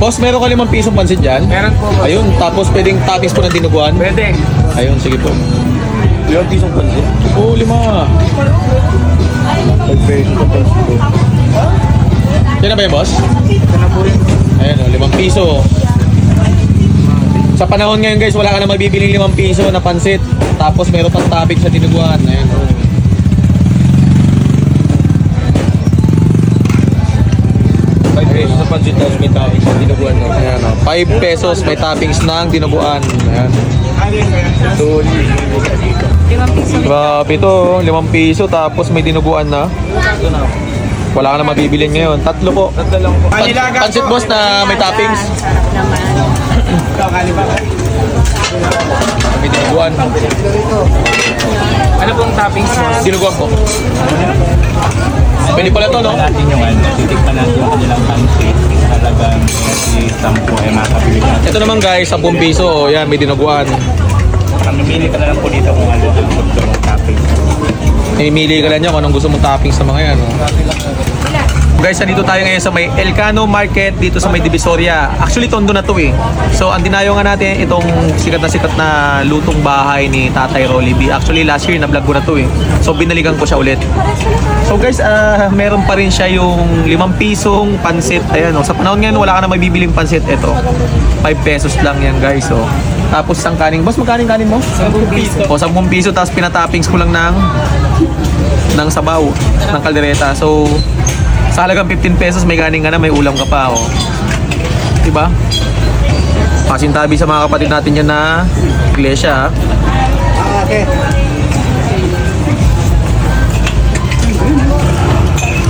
Boss, meron ka 5 pisong pansit dyan? Meron po. Boss. Ayun, tapos pwedeng toppings po ng dinuguan? Pwede. Ayun, sige po. 5 pisong pansit. Oo, 5. 5 pesos na pansit. Yan na ba yun, boss? Ito na po rin. Ayan o, 5 piso. Sa panahon ngayon guys, wala ka na mabibiling 5 piso na pansit. Tapos meron pang topping sa dinuguan. Ayan o. Pesos sa pansit tapos may toppings sa dinuguan. Ayan o, 5 pesos may toppings ng dinuguan. Ayan. Grabe ito, 5 piso tapos may dinuguan na. Wala ka na mabibilin ngayon. 3 po. Pansit boss na may toppings. May dinuguan. Ano pong toppings mo? Dinuguan po. Pwede pala to, no? Natin yung titikman natin yung kanilang pansit. Talagang si Sampo ay makakabili natin. Ito naman guys, 10 piso. Yan, may dinuguan. Mamimili ka na lang po dito kung ano ang gusto mong topping. Mamimili ka lang niya kung anong gusto mong toppings sa mga yan. No? Guys, nandito tayo ngayon sa may Elcano Market dito sa may Divisoria. Actually, tondo na to eh. So, ang dinayo nga natin itong sikat na lutong bahay ni Tatay Rolly B. Actually, last year na-vlog ko na to eh. So, binalikan ko siya ulit. So guys, meron pa rin siya yung 5 pisong pansit. Ayan, oh. Sa panahon ngayon, wala ka na mabibiling pansit. Ito, 5 pesos lang yan guys. Oh. Tapos isang kaning. Boss, magkaning kanin mo? 10 piso. O, 10 piso. Tapos pinatoppings ko lang ng sabaw, ng kaldereta. So, sa halagang 15 pesos, may kanin ka na, may ulam ka pa. Oh. Diba? Pasintabi sa mga kapatid natin yan na iglesia. Okay.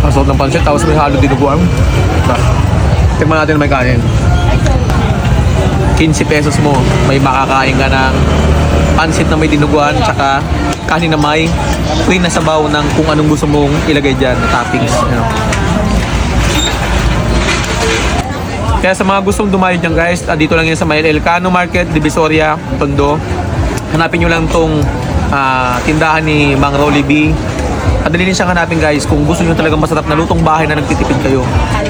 Ang sarap ng pansit, tapos may halo dinuguan. Tingnan natin na may kanin. 15 pesos mo, may makakain ka ng pansit na may dinuguan, tsaka kanin na may free na sabaw ng kung anong gusto mong ilagay dyan na toppings. Ano. Kaya sa mga gustong dumayo dyan guys, dito lang yan sa may Elcano Market, Divisoria, Tondo. Hanapin nyo lang tong tindahan ni Mang Rolly B. Madali din siyang hanapin guys kung gusto nyo talagang masarap na lutong bahay na nagtitipid kayo.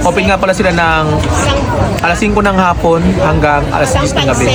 Open nga pala sila ng alas 5 ng hapon hanggang alas 10 ng gabi.